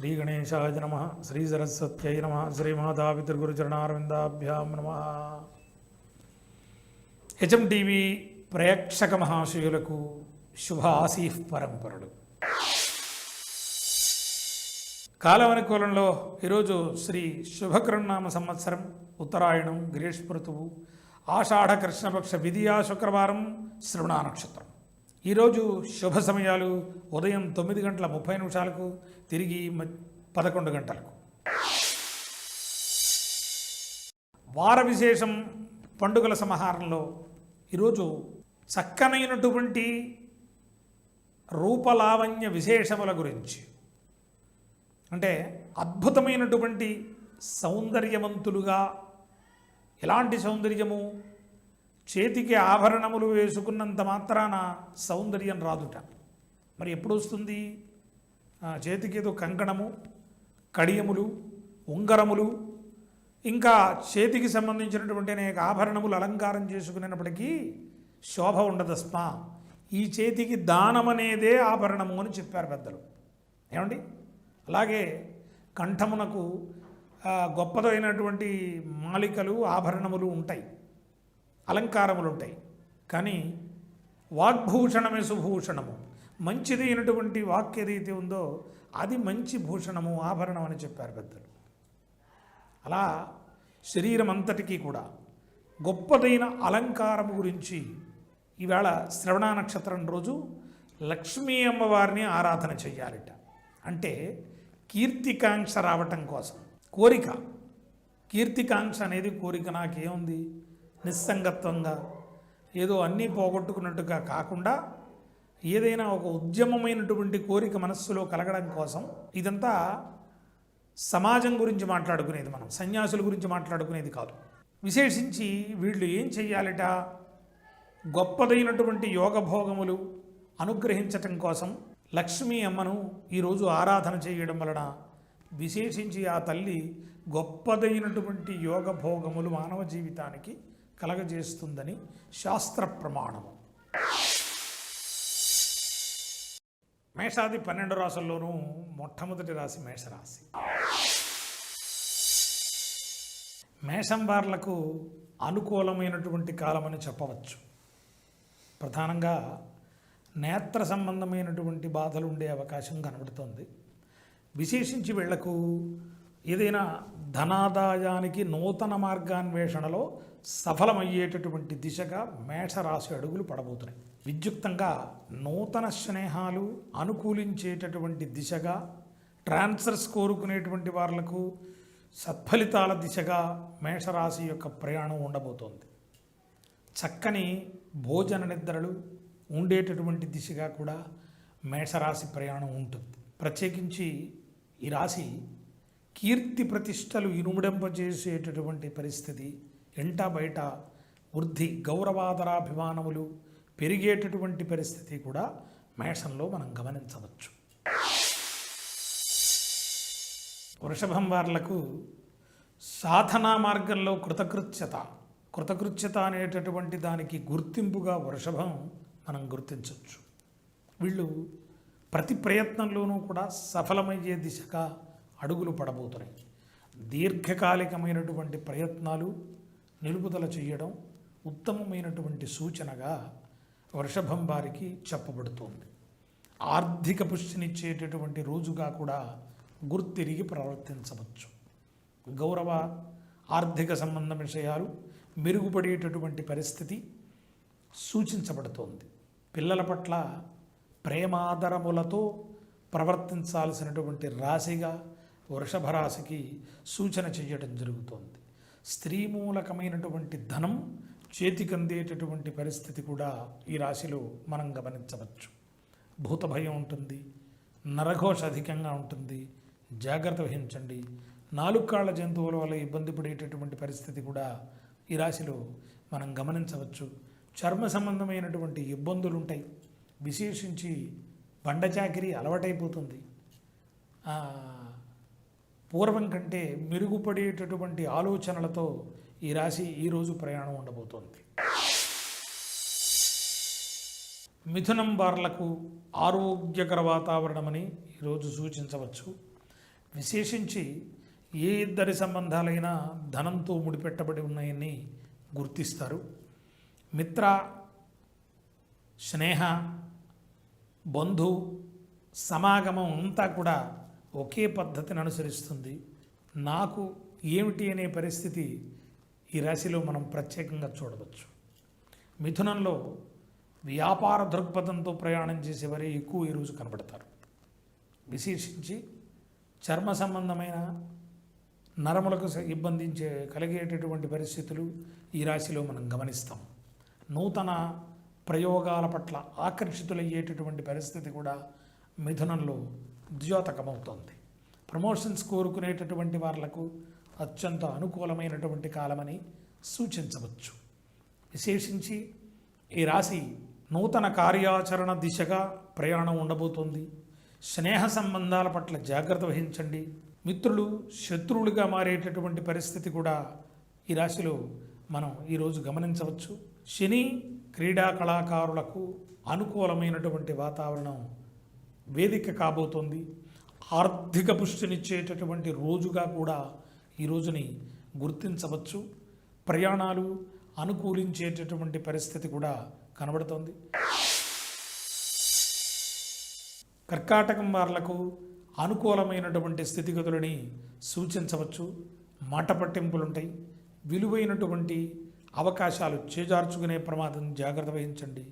శ్రీ గణేశాయ నమ, శ్రీ సరస్వత్యై నమ, శ్రీమాతాపితృగురుచరణారవిందాభ్యాం నమ. హెచ్ఎం టీవీ ప్రేక్షక మహాశయులకు శుభ ఆశీః పరంపరలు. కాలవనుకూలంలో ఈరోజు శ్రీ శుభకృన్నామ సంవత్సరం, ఉత్తరాయణం, గ్రీష్మ ఋతువు, ఆషాఢ కృష్ణపక్ష విధియా శుక్రవారం, శ్రవణ నక్షత్రం. ఈరోజు శుభ సమయాలు ఉదయం 9:30 తిరిగి 11 గంటలకు. వార విశేషం పండుగల సమాహారంలో ఈరోజు చక్కనైనటువంటి రూపలావణ్య విశేషముల గురించి, అంటే అద్భుతమైనటువంటి సౌందర్యవంతులుగా, ఎలాంటి సౌందర్యము, చేతికి ఆభరణములు వేసుకున్నంత మాత్రాన సౌందర్యం రాదుట. మరి ఎప్పుడు వస్తుంది? చేతికి ఏదో కంకణము, కడియములు, ఉంగరములు, ఇంకా చేతికి సంబంధించినటువంటి అనేక ఆభరణములు అలంకారం చేసుకునేప్పటికీ శోభ ఉండదస్మా. ఈ చేతికి దానం అనేదే ఆభరణము అని చెప్పారు పెద్దలు. ఏమండి? అలాగే కంఠమునకు గొప్పదైనటువంటి మాలికలు, ఆభరణములు ఉంటాయి, అలంకారములు ఉంటాయి. కానీ వాగ్భూషణమే సుభూషణము. మంచిది అయినటువంటి వాక్ ఏదైతే ఉందో అది మంచి భూషణము, ఆభరణం అని చెప్పారు పెద్దలు. అలా శరీరం అంతటికీ కూడా గొప్పదైన అలంకారము గురించి ఈవేళ శ్రవణ నక్షత్రం రోజు లక్ష్మీ అమ్మవారిని ఆరాధన చెయ్యాలిట. అంటే కీర్తికాంక్ష రావటం కోసం. కోరిక, కీర్తికాంక్ష అనేది కోరిక. నాకేముంది, నిస్సంగత్వంగా ఏదో అన్నీ పోగొట్టుకున్నట్టుగా కాకుండా ఏదైనా ఒక ఉద్యమమైనటువంటి కోరిక మనస్సులో కలగడం కోసం. ఇదంతా సమాజం గురించి మాట్లాడుకునేది, మనం సన్యాసుల గురించి మాట్లాడుకునేది కాదు. విశేషించి వీళ్ళు ఏం చెయ్యాలిట? గొప్పదైనటువంటి యోగభోగములు అనుగ్రహించటం కోసం లక్ష్మీ అమ్మను ఈరోజు ఆరాధన చేయడం వలన విశేషించి ఆ తల్లి గొప్పదైనటువంటి యోగభోగములు మానవ జీవితానికి కలగజేస్తుందని శాస్త్ర ప్రమాణము. మేషాది 12 రాసుల్లోనూ మొట్టమొదటి రాశి మేషరాశి. మేషం వార్లకు అనుకూలమైనటువంటి కాలమని చెప్పవచ్చు. ప్రధానంగా నేత్ర సంబంధమైనటువంటి బాధలు ఉండే అవకాశం కనబడుతోంది. విశేషించి వీళ్లకు ఏదైనా ధనాదాయానికి నూతన మార్గాన్వేషణలో సఫలమయ్యేటటువంటి దిశగా మేషరాశి అడుగులు పడబోతున్నాయి. విద్యుక్తంగా నూతన స్నేహాలు అనుకూలించేటటువంటి దిశగా, ట్రాన్స్ఫర్స్ కోరుకునేటువంటి వాళ్లకు సత్ఫలితాల దిశగా మేషరాశి యొక్క ప్రయాణం ఉండబోతోంది. చక్కని భోజన నిద్రలు ఉండేటటువంటి దిశగా కూడా మేషరాశి ప్రయాణం ఉంటుంది. ప్రత్యేకించి ఈ రాశి కీర్తి ప్రతిష్టలు ఇనుముడింపజేసేటటువంటి పరిస్థితి, ఎంట బయట వృద్ధి, గౌరవాదరాభిమానములు పెరిగేటటువంటి పరిస్థితి కూడా మేషంలో మనం గమనించవచ్చు. వృషభం వార్లకు సాధనా మార్గంలో కృతకృత్యత అనేటటువంటి దానికి గుర్తింపుగా వృషభం మనం గుర్తించవచ్చు. వీళ్ళు ప్రతి ప్రయత్నంలోనూ కూడా సఫలమయ్యే దిశగా అడుగులు పడబోతున్నాయి. దీర్ఘకాలికమైనటువంటి ప్రయత్నాలు నిలుపుదల చేయడం ఉత్తమమైనటువంటి సూచనగా వృషభం వారికి చెప్పబడుతోంది. ఆర్థిక పుష్టినిచ్చేటటువంటి రోజుగా కూడా గుర్తిరిగి ప్రవర్తించవచ్చు. గౌరవ, ఆర్థిక సంబంధ విషయాలు మెరుగుపడేటటువంటి పరిస్థితి సూచించబడుతోంది. పిల్లల పట్ల ప్రేమాదరములతో ప్రవర్తించాల్సినటువంటి రాశిగా వృషభ రాశికి సూచన చేయడం జరుగుతోంది. స్త్రీ మూలకమైనటువంటి ధనం చేతికి అందేటటువంటి పరిస్థితి కూడా ఈ రాశిలో మనం గమనించవచ్చు. భూత భయం ఉంటుంది, నరఘోష అధికంగా ఉంటుంది, జాగ్రత్త వహించండి. 4 కాళ్ల జంతువుల వల్ల ఇబ్బంది పడేటటువంటి పరిస్థితి కూడా ఈ రాశిలో మనం గమనించవచ్చు. చర్మ సంబంధమైనటువంటి ఇబ్బందులు ఉంటాయి. విశేషించి బండచాకిరి అలవాటైపోతుంది. పూర్వం కంటే మెరుగుపడేటటువంటి ఆలోచనలతో ఈ రాశి ఈరోజు ప్రయాణం ఉండబోతోంది. మిథునం వార్లకు ఆరోగ్యకర వాతావరణమని ఈరోజు సూచించవచ్చు. విశేషించి ఏ ఇద్దరి సంబంధాలైనా ధనంతో ముడిపెట్టబడి ఉన్నాయని గుర్తిస్తారు. మిత్ర, స్నేహ, బంధు సమాగమం అంతా కూడా ఒకే పద్ధతిని అనుసరిస్తుంది. నాకు ఏమిటి అనే పరిస్థితి ఈ రాశిలో మనం ప్రత్యేకంగా చూడవచ్చు. మిథునంలో వ్యాపార దృక్పథంతో ప్రయాణం చేసేవారే ఎక్కువ ఈరోజు కనబడతారు. విశేషించి చర్మ సంబంధమైన నరములకు కలిగేటటువంటి పరిస్థితులు ఈ రాశిలో మనం గమనిస్తాం. నూతన ప్రయోగాల పట్ల ఆకర్షితులయ్యేటటువంటి పరిస్థితి కూడా మిథునంలో ద్యోతకమవుతోంది. ప్రమోషన్స్ కోరుకునేటటువంటి వాళ్లకు అత్యంత అనుకూలమైనటువంటి కాలమని సూచించవచ్చు. విశేషించి ఈ రాశి నూతన కార్యాచరణ దిశగా ప్రయాణం ఉండబోతోంది. స్నేహ సంబంధాల పట్ల జాగ్రత్త వహించండి. మిత్రులు శత్రువులుగా మారేటటువంటి పరిస్థితి కూడా ఈ రాశిలో మనం ఈరోజు గమనించవచ్చు. శని క్రీడా కళాకారులకు అనుకూలమైనటువంటి వాతావరణం వేదిక కాబోతోంది. ఆర్థిక పుష్టినిచ్చేటటువంటి రోజుగా కూడా ఈ రోజుని గుర్తించవచ్చు. ప్రయాణాలు అనుకూలించేటటువంటి పరిస్థితి కూడా కనబడుతోంది. కర్కాటకం వాళ్లకు అనుకూలమైనటువంటి స్థితిగతులని సూచించవచ్చు. మాట పట్టింపులుంటాయి. విలువైనటువంటి అవకాశాలు చేజార్చుకునే ప్రమాదం జాగ్రత్త వహించండి.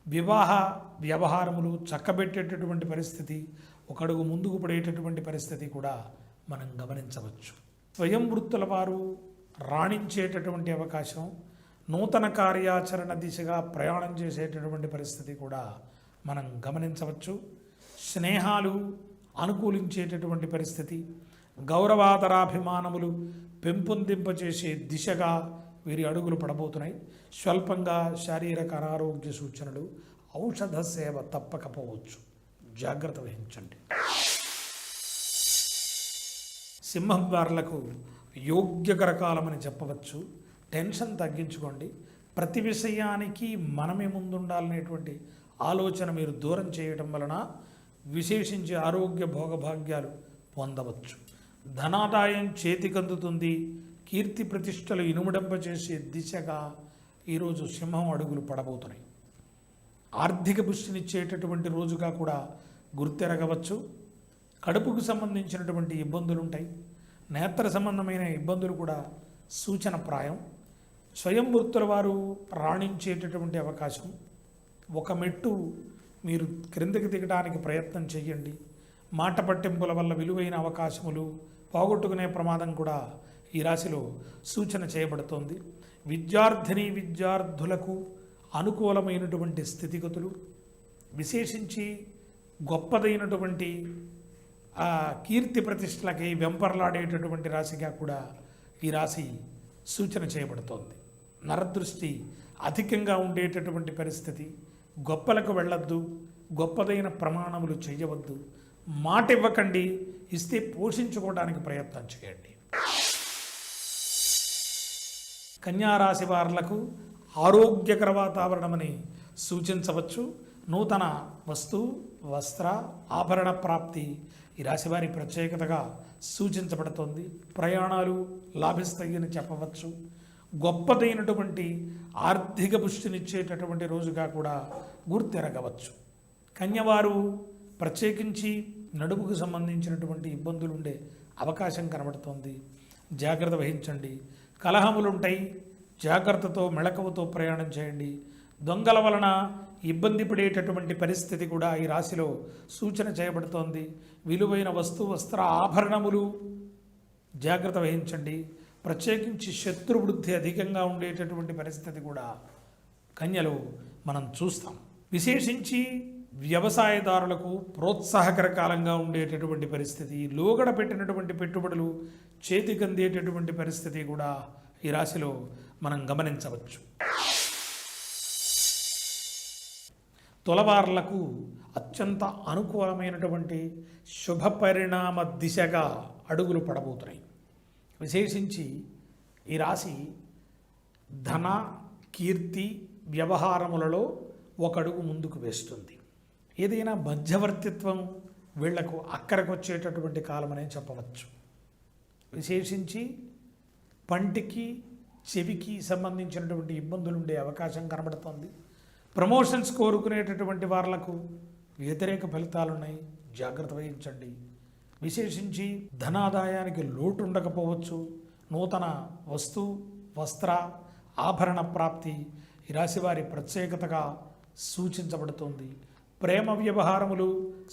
వివాహ వ్యవహారములు చక్కబెట్టేటటువంటి పరిస్థితి, ఒక అడుగు ముందుకు పడేటటువంటి పరిస్థితి కూడా మనం గమనించవచ్చు. స్వయం వృత్తుల వారు రాణించేటటువంటి అవకాశం, నూతన కార్యాచరణ దిశగా ప్రయాణం చేసేటటువంటి పరిస్థితి కూడా మనం గమనించవచ్చు. స్నేహాలు అనుకూలించేటటువంటి పరిస్థితి, గౌరవాదరాభిమానములు పెంపొందింపచేసే దిశగా వీరి అడుగులు పడబోతున్నాయి. స్వల్పంగా శారీరక అనారోగ్య సూచనలు, ఔషధ సేవ తప్పకపోవచ్చు. జాగ్రత్త వహించండి. సింహం వారులకు యోగ్యకర కాలమని చెప్పవచ్చు. టెన్షన్ తగ్గించుకోండి. ప్రతి విషయానికి మనమే ముందుండాలనేటువంటి ఆలోచన మీరు దూరం చేయడం వలన విశేషించి ఆరోగ్య భోగభాగ్యాలు పొందవచ్చు. ధనాదాయం చేతికందుతుంది. కీర్తి ప్రతిష్టలు ఇనుమడింపచేసే దిశగా ఈరోజు సింహం అడుగులు పడబోతున్నాయి. ఆర్థిక పుష్టినిచ్చేటటువంటి రోజుగా కూడా గుర్తెరగవచ్చు. కడుపుకు సంబంధించినటువంటి ఇబ్బందులు ఉంటాయి. నేత్ర సంబంధమైన ఇబ్బందులు కూడా సూచనప్రాయం. స్వయం వృత్తుల వారు రాణించేటటువంటి అవకాశం. ఒక మెట్టు మీరు క్రిందకి దిగడానికి ప్రయత్నం చేయండి. మాట పట్టింపుల వల్ల విలువైన అవకాశములు పోగొట్టుకునే ప్రమాదం కూడా ఈ రాశిలో సూచన చేయబడుతోంది. విద్యార్థులకు అనుకూలమైనటువంటి స్థితిగతులు, విశేషించి గొప్పదైనటువంటి కీర్తి ప్రతిష్టలకి వెంపర్లాడేటటువంటి రాశిగా కూడా ఈ రాశి సూచన చేయబడుతోంది. నరదృష్టి అధికంగా ఉండేటటువంటి పరిస్థితి. గొప్పలకు వెళ్ళొద్దు, గొప్పదైన ప్రమాణములు చేయవద్దు. మాట ఇవ్వకండి, ఇస్తే పోషించుకోవడానికి ప్రయత్నం చేయండి. కన్యారాశి వారులకు ఆరోగ్యకర వాతావరణమని సూచించవచ్చు. నూతన వస్తు, వస్త్ర, ఆభరణ ప్రాప్తి ఈ రాశివారి ప్రత్యేకతగా సూచించబడుతోంది. ప్రయాణాలు లాభిస్తాయని చెప్పవచ్చు. గొప్పదైనటువంటి ఆర్థిక పుష్టినిచ్చేటటువంటి రోజుగా కూడా గుర్తెరగవచ్చు. కన్యవారు ప్రత్యేకించి నడుముకు సంబంధించినటువంటి ఇబ్బందులు ఉండే అవకాశం కనబడుతోంది. జాగ్రత్త వహించండి. కలహములుంటాయి. జాగ్రత్తతో మెళకువతో ప్రయాణం చేయండి. దొంగల వలన ఇబ్బంది పడేటటువంటి పరిస్థితి కూడా ఈ రాశిలో సూచన చేయబడుతోంది. విలువైన వస్త్ర ఆభరణములు జాగ్రత్త వహించండి. ప్రత్యేకించి శత్రువృద్ధి అధికంగా ఉండేటటువంటి పరిస్థితి కూడా కన్యలో మనం చూస్తాం. విశేషించి వ్యవసాయదారులకు ప్రోత్సాహకర కాలంగా ఉండేటటువంటి పరిస్థితి, లోగడ పెట్టినటువంటి పెట్టుబడులు చేతికందేటటువంటి పరిస్థితి కూడా ఈ రాశిలో మనం గమనించవచ్చు. తులవార్లకు అత్యంత అనుకూలమైనటువంటి శుభ పరిణామ దిశగా అడుగులు పడబోతున్నాయి. విశేషించి ఈ రాశి ధన, కీర్తి, వ్యవహారములలో ఒక అడుగు ముందుకు వేస్తుంది. ఏదైనా మధ్యవర్తిత్వం వీళ్లకు అక్కడికి వచ్చేటటువంటి కాలమనే చెప్పవచ్చు. విశేషించి పంటికి చెవికి సంబంధించినటువంటి ఇబ్బందులు ఉండే అవకాశం కనబడుతోంది. ప్రమోషన్స్ కోరుకునేటటువంటి వాళ్లకు వ్యతిరేక ఫలితాలున్నాయి, జాగ్రత్త వహించండి. విశేషించి ధనాదాయానికి లోటు ఉండకపోవచ్చు. నూతన వస్తు వస్త్ర ఆభరణ ప్రాప్తి ఈ రాశివారి ప్రత్యేకతగా సూచించబడుతుంది. ప్రేమ వ్యవహారములు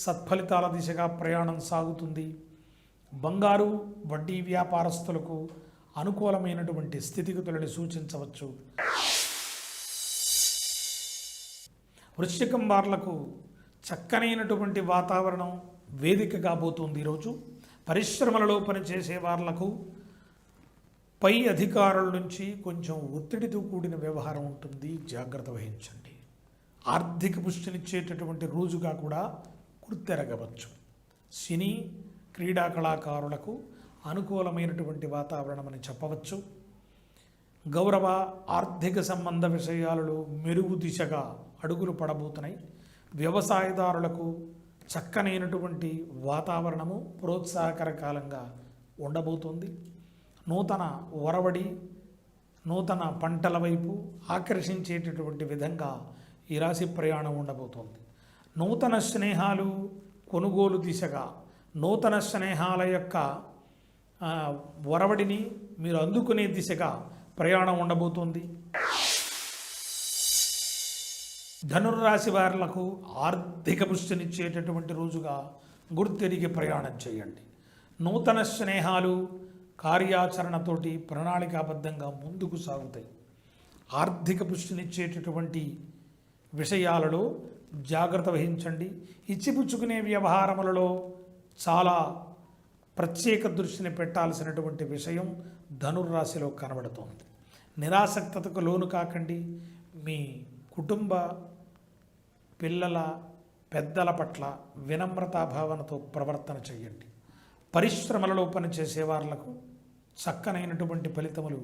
సత్ఫలితాల దిశగా ప్రయాణం సాగుతుంది. బంగారు వడ్డీ వ్యాపారస్తులకు అనుకూలమైనటువంటి స్థితిగతులను సూచించవచ్చు. వృశ్చికం వార్లకు చక్కనైనటువంటి వాతావరణం వేదిక కాబోతుంది. ఈరోజు పరిశ్రమలలో పనిచేసే వాళ్లకు పై అధికారుల నుంచి కొంచెం ఒత్తిడితో కూడిన వ్యవహారం ఉంటుంది, జాగ్రత్త వహించండి. ఆర్థిక పుష్టినిచ్చేటటువంటి రోజుగా కూడా గుర్తెరగవచ్చు. సినీ క్రీడా కళాకారులకు అనుకూలమైనటువంటి వాతావరణం అని చెప్పవచ్చు. గౌరవ ఆర్థిక సంబంధ విషయాలలో మెరుగు దిశగా అడుగులు పడబోతున్నాయి. వ్యవసాయదారులకు చక్కనైనటువంటి వాతావరణము ప్రోత్సాహకరకాలంగా ఉండబోతుంది. నూతన ఒరవడి నూతన పంటల వైపు ఆకర్షించేటటువంటి విధంగా ఈ రాశి ప్రయాణం ఉండబోతోంది. నూతన స్నేహాలు కొనుగోలు దిశగా నూతన స్నేహాల యొక్క ఒరవడిని మీరు అందుకునే దిశగా ప్రయాణం ఉండబోతోంది. ధనుర్రాశి వారులకు ఆర్థిక పుష్టినిచ్చేటటువంటి రోజుగా గుర్తెరిగి ప్రయాణం చేయండి. నూతన స్నేహాలు కార్యాచరణతోటి ప్రణాళికాబద్ధంగా ముందుకు సాగుతాయి. ఆర్థిక పుష్టినిచ్చేటటువంటి విషయాలలో జాగ్రత్త వహించండి. ఇచ్చిపుచ్చుకునే వ్యవహారములలో చాలా ప్రత్యేక దృష్టిని పెట్టాల్సినటువంటి విషయం ధనుర్రాశిలో కనబడుతోంది. నిరాసక్తతకు లోను కాకండి. మీ కుటుంబ పిల్లల పెద్దల పట్ల వినమ్రతాభావనతో ప్రవర్తన చేయండి. పరిశ్రమలలో పనిచేసే వాళ్లకు చక్కనైనటువంటి ఫలితములు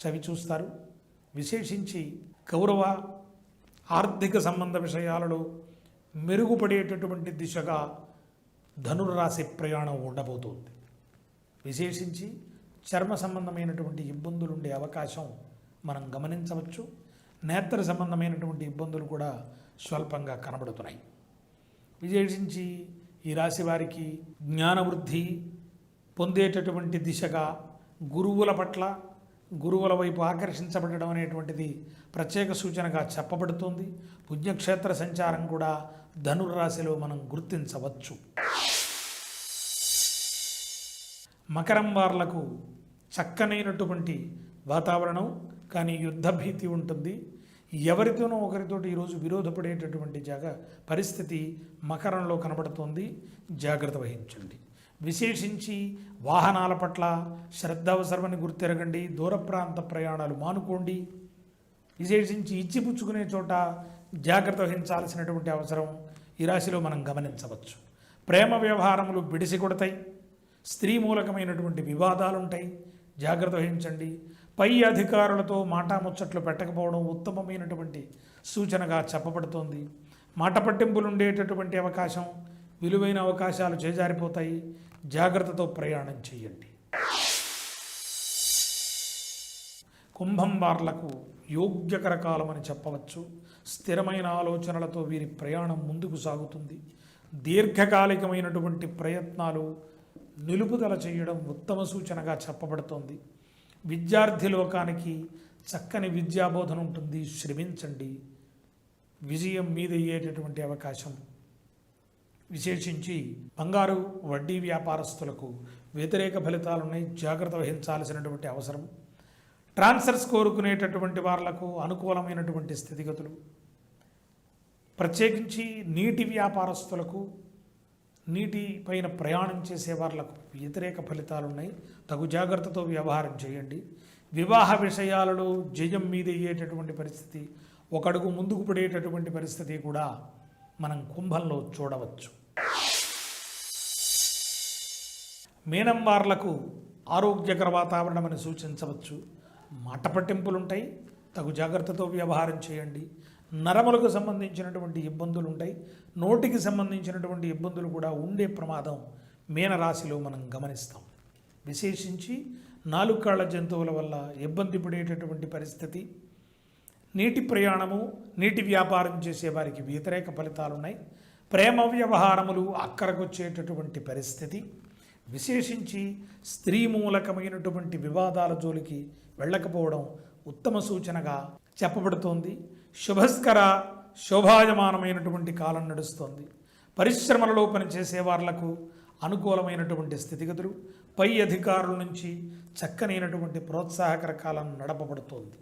చవిచూస్తారు. విశేషించి గౌరవ ఆర్థిక సంబంధ విషయాలలో మెరుగుపడేటటువంటి దిశగా ధనుర్రాశి ప్రయాణం ఉండబోతోంది. విశేషించి చర్మ సంబంధమైనటువంటి ఇబ్బందులు ఉండే అవకాశం మనం గమనించవచ్చు. నేత్ర సంబంధమైనటువంటి ఇబ్బందులు కూడా స్వల్పంగా కనబడుతున్నాయి. విశేషించి ఈ రాశి వారికి జ్ఞానవృద్ధి పొందేటటువంటి దిశగా గురువుల పట్ల గురువుల వైపు ఆకర్షించబడడం అనేటువంటిది ప్రత్యేక సూచనగా చెప్పబడుతుంది. పుణ్యక్షేత్ర సంచారం కూడా ధనుర్రాశిలో మనం గుర్తించవచ్చు. మకరం వార్లకు చక్కనైనటువంటి వాతావరణం, కానీ యుద్ధ భీతి ఉంటుంది. ఎవరితోనో ఒకరితోటి ఈరోజు విరోధపడేటటువంటి పరిస్థితి మకరంలో కనబడుతోంది, జాగ్రత్త వహించండి. విశేషించి వాహనాల పట్ల శ్రద్ధ అవసరమని గుర్తెరగండి. దూర ప్రాంత ప్రయాణాలు మానుకోండి. విశేషించి ఇచ్చిపుచ్చుకునే చోట జాగ్రత్త వహించాల్సినటువంటి అవసరం ఈ రాశిలో మనం గమనించవచ్చు. ప్రేమ వ్యవహారములు బిడిసి కొడతాయి. స్త్రీ మూలకమైనటువంటి వివాదాలుంటాయి, జాగ్రత్త వహించండి. పై అధికారులతో మాటాముచ్చట్లు పెట్టకపోవడం ఉత్తమమైనటువంటి సూచనగా చెప్పబడుతోంది. మాట పట్టింపులు ఉండేటటువంటి అవకాశం, విలువైన అవకాశాలు చేజారిపోతాయి, జాగ్రత్తతో ప్రయాణం చేయండి. కుంభం వార్లకు యోగ్యకర కాలం అని చెప్పవచ్చు. స్థిరమైన ఆలోచనలతో వీరి ప్రయాణం ముందుకు సాగుతుంది. దీర్ఘకాలికమైనటువంటి ప్రయత్నాలు నిలుపుదల చేయడం ఉత్తమ సూచనగా చెప్పబడుతోంది. విద్యార్థి లోకానికి చక్కని విద్యాబోధన ఉంటుంది, శ్రమించండి. విజయం మీదయ్యేటటువంటి అవకాశం. విశేషించి బంగారు వడ్డీ వ్యాపారస్తులకు వ్యతిరేక ఫలితాలున్నాయి, జాగ్రత్త వహించాల్సినటువంటి అవసరం. ట్రాన్స్ఫర్స్ కోరుకునేటటువంటి వాళ్లకు అనుకూలమైనటువంటి స్థితిగతులు. ప్రత్యేకించి నీటి వ్యాపారస్తులకు, నీటి పైన ప్రయాణం చేసే వాళ్లకు వ్యతిరేక ఫలితాలున్నాయి, తగు జాగ్రత్తతో వ్యవహారం చేయండి. వివాహ విషయాలలో జయం మీదయ్యేటటువంటి పరిస్థితి, ఒక అడుగు ముందుకు పడేటటువంటి పరిస్థితి కూడా మనం కుంభంలో చూడవచ్చు. మీనం వార్లకు ఆరోగ్యకర వాతావరణం అని సూచించవచ్చు. మాట పట్టింపులుంటాయి, తగు జాగ్రత్తతో వ్యవహారం చేయండి. నరములకు సంబంధించినటువంటి ఇబ్బందులు ఉంటాయి, నోటికి సంబంధించినటువంటి ఇబ్బందులు కూడా ఉండే ప్రమాదం మీనరాశిలో మనం గమనిస్తాం. విశేషించి 4 కాళ్ళ జంతువుల వల్ల ఇబ్బంది పడేటటువంటి పరిస్థితి, నీటి ప్రయాణము, నీటి వ్యాపారం చేసే వారికి వ్యతిరేక ఫలితాలు ఉన్నాయి. ప్రేమ వ్యవహారములు అక్కరకొచ్చేటటువంటి పరిస్థితి, విశేషించి స్త్రీ మూలకమైనటువంటి వివాదాల జోలికి వెళ్ళకపోవడం ఉత్తమ సూచనగా చెప్పబడుతోంది. శుభస్కర శోభాయమానమైనటువంటి కాలం నడుస్తోంది. పరిశ్రమలలో పనిచేసే వాళ్లకు అనుకూలమైనటువంటి స్థితిగతులు, పై అధికారుల నుంచి చక్కనైనటువంటి ప్రోత్సాహకర కాలం నడపబడుతోంది.